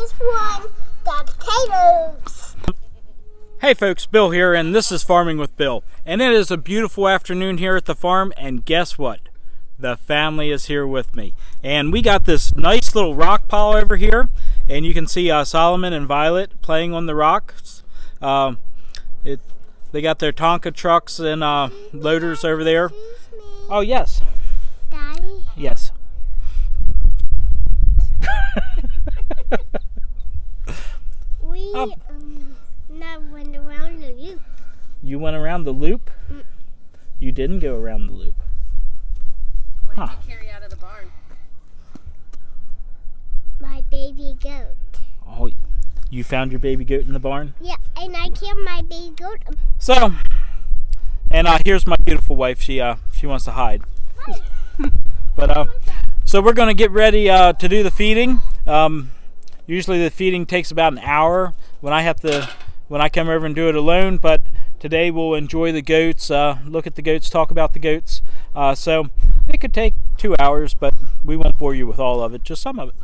this one, the potatoes. Hey folks, Bill here, and this is Farming with Bill. And it is a beautiful afternoon here at the farm, and guess what? The family is here with me. And we got this nice little rock pile over here, and you can see Solomon and Violet playing on the rocks. They got their Tonka trucks and loaders over there. Oh, yes. Daddy? Yes. We now went around the loop. You went around the loop? You didn't go around the loop. What did you carry out of the barn? My baby goat. Oh, you found your baby goat in the barn? Yeah, and I killed my baby goat. So, and here's my beautiful wife. She wants to hide. But so we're going to get ready to do the feeding. Usually the feeding takes about an hour when I come over and do it alone. But today we'll enjoy the goats, look at the goats, talk about the goats. So it could take 2 hours, but we won't bore you with all of it, just some of it.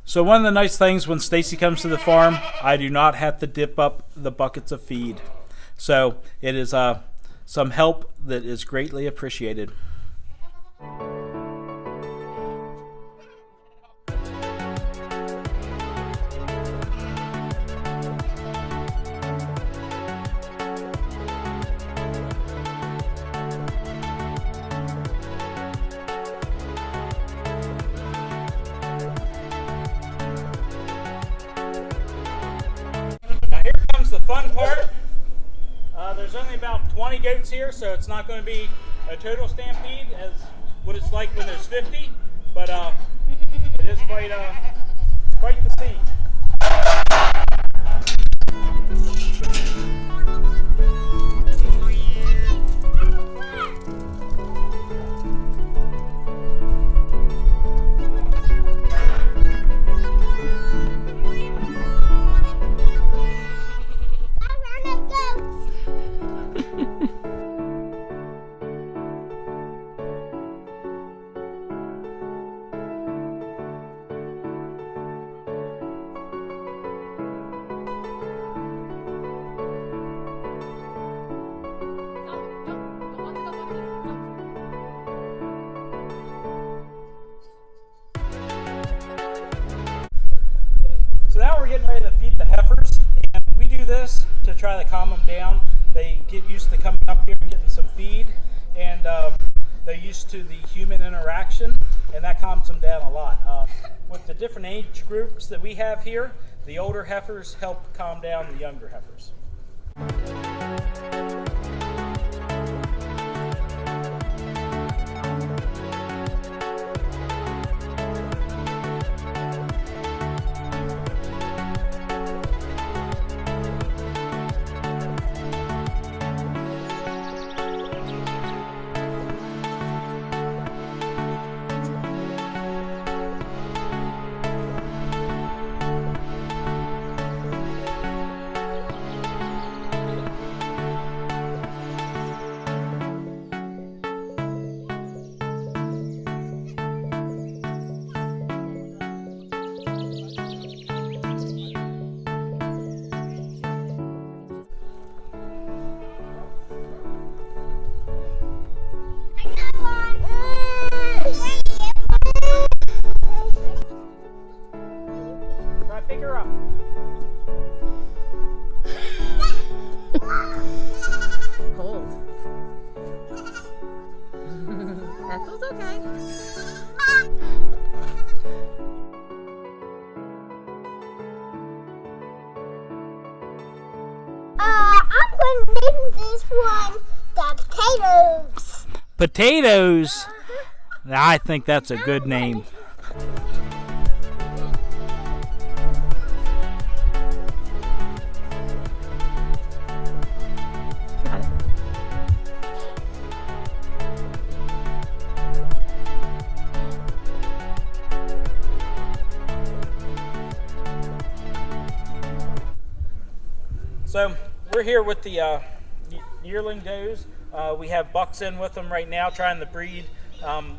So one of the nice things when Stacey comes to the farm, I do not have to dip up the buckets of feed. So it is some help that is greatly appreciated. The fun part, there's only about 20 goats here, so it's not going to be a total stampede as what it's like when there's 50, but it is quite the scene. So now we're getting ready to feed the heifers, and we do this to try to calm them down. They get used to coming up here and getting some feed, and they're used to the human interaction, and that calms them down a lot. With the different age groups that we have here, the older heifers help calm down the younger heifers. Pick her up. Cold. Ethel's okay. I'm going to name this one the potatoes. Potatoes? I think that's a good name. So we're here with the yearling does. We have bucks in with them right now trying to breed.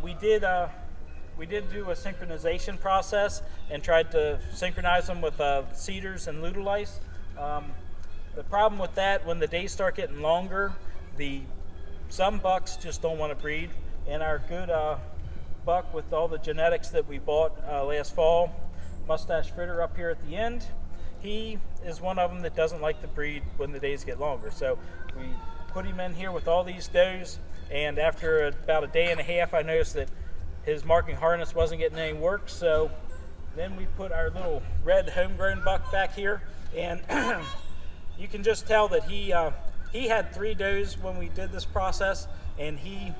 We did do a synchronization process and tried to synchronize them with cedars and luteolice. The problem with that, when the days start getting longer, some bucks just don't want to breed. And our good buck with all the genetics that we bought last fall, Mustache Fritter up here at the end, he is one of them that doesn't like to breed when the days get longer. So we put him in here with all these does, and after about a day and a half, I noticed that his marking harness wasn't getting any work. So then we put our little red homegrown buck back here, and you can just tell that he had 3 does when we did this process, and he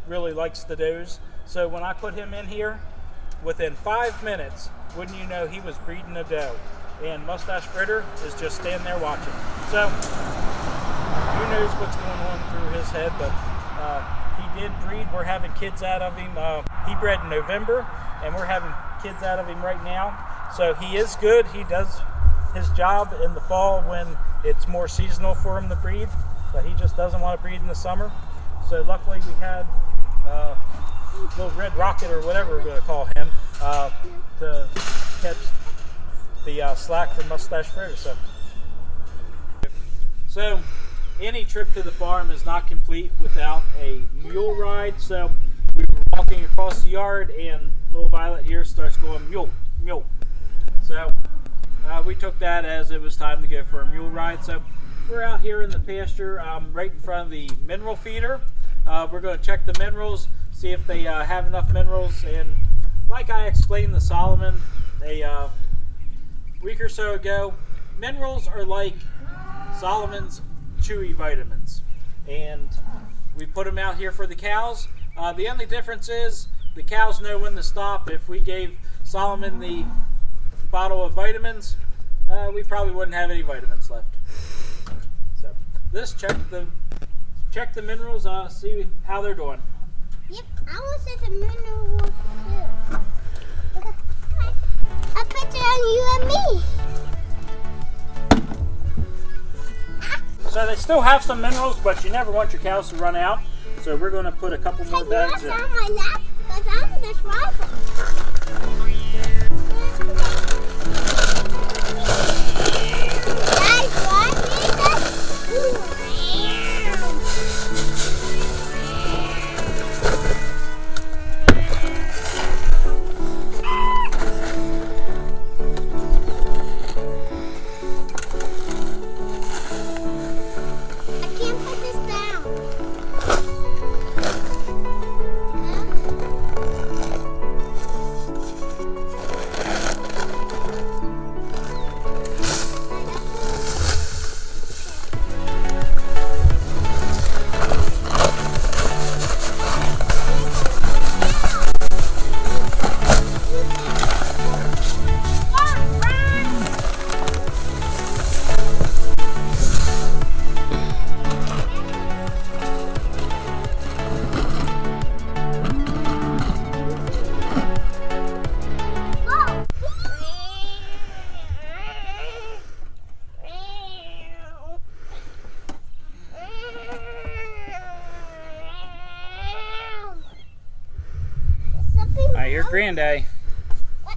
really likes the does. So when I put him in here, within 5 minutes, wouldn't you know, he was breeding a doe. And Mustache Fritter is just standing there watching. So who knows what's going on through his head, but he did breed. We're having kids out of him. He bred in November, and we're having kids out of him right now. So he is good. He does his job in the fall when it's more seasonal for him to breed, but he just doesn't want to breed in the summer. So luckily we had little red rocket, or whatever we're going to call him, to catch the slack from Mustache Fritter. So any trip to the farm is not complete without a mule ride. So we were walking across the yard, and little Violet here starts going mule, mule. So we took that as it was time to go for a mule ride. So we're out here in the pasture, right in front of the mineral feeder. We're going to check the minerals, see if they have enough minerals. And like I explained to Solomon a week or so ago, minerals are like Solomon's chewy vitamins, and we put them out here for the cows. The only difference is the cows know when to stop. If we gave Solomon the bottle of vitamins, we probably wouldn't have any vitamins left. So let's check the minerals, see how they're doing. Yep, I want to set the minerals too. A picture of you and me. So they still have some minerals, but you never want your cows to run out. So we're going to put a couple more bags in. Can you on my lap? Because I'm the driver. Your granddaddy. What?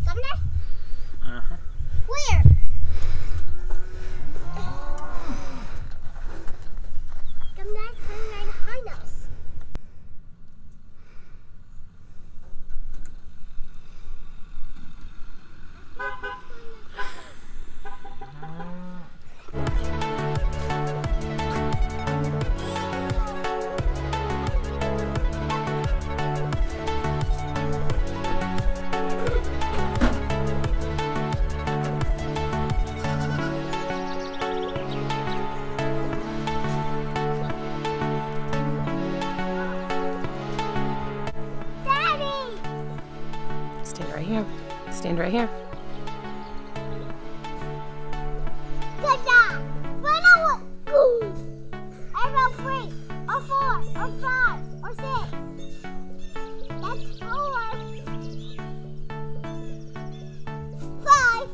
Come there? Uh-huh. Where? Come there, turn right behind us. Stand right here. Good job. Run over. Boom. I wrote 3, or 4, or 5, or 6. That's 4. 5.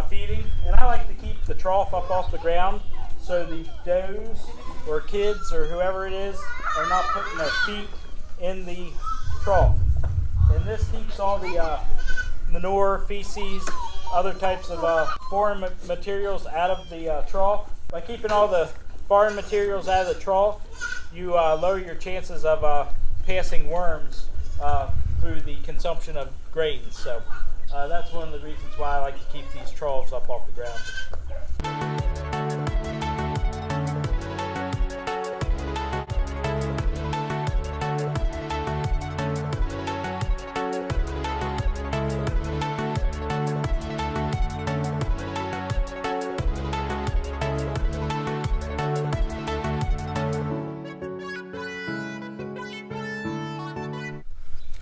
feeding, and I like to keep the trough up off the ground so the does or kids or whoever it is are not putting their feet in the trough. And this keeps all the manure, feces, other types of foreign materials out of the trough. By keeping all the foreign materials out of the trough, you lower your chances of passing worms through the consumption of grains. So that's one of the reasons why I like to keep these troughs up off the ground.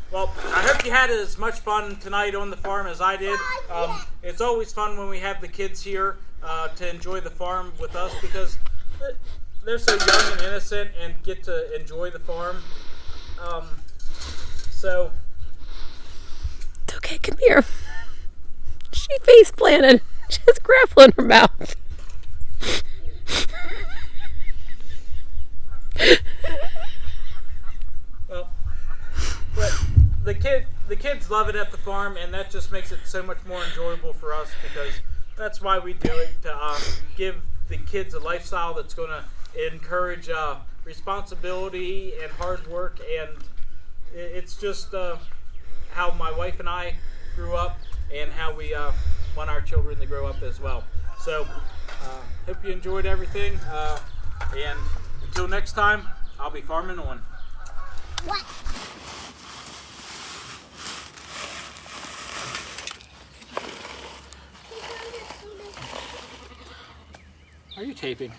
Well, I hope you had as much fun tonight on the farm as I did. It's always fun when we have the kids here to enjoy the farm with us because they're so young and innocent and get to enjoy the farm. So It's okay, come here. She face planted. She has grapple in her mouth. well, but the kids love it at the farm, and that just makes it so much more enjoyable for us because that's why we do it, to give the kids a lifestyle that's going to encourage responsibility and hard work, and it's just how my wife and I grew up and how we want our children to grow up as well. So hope you enjoyed everything, and until next time, I'll be farming on. What? Are you taping?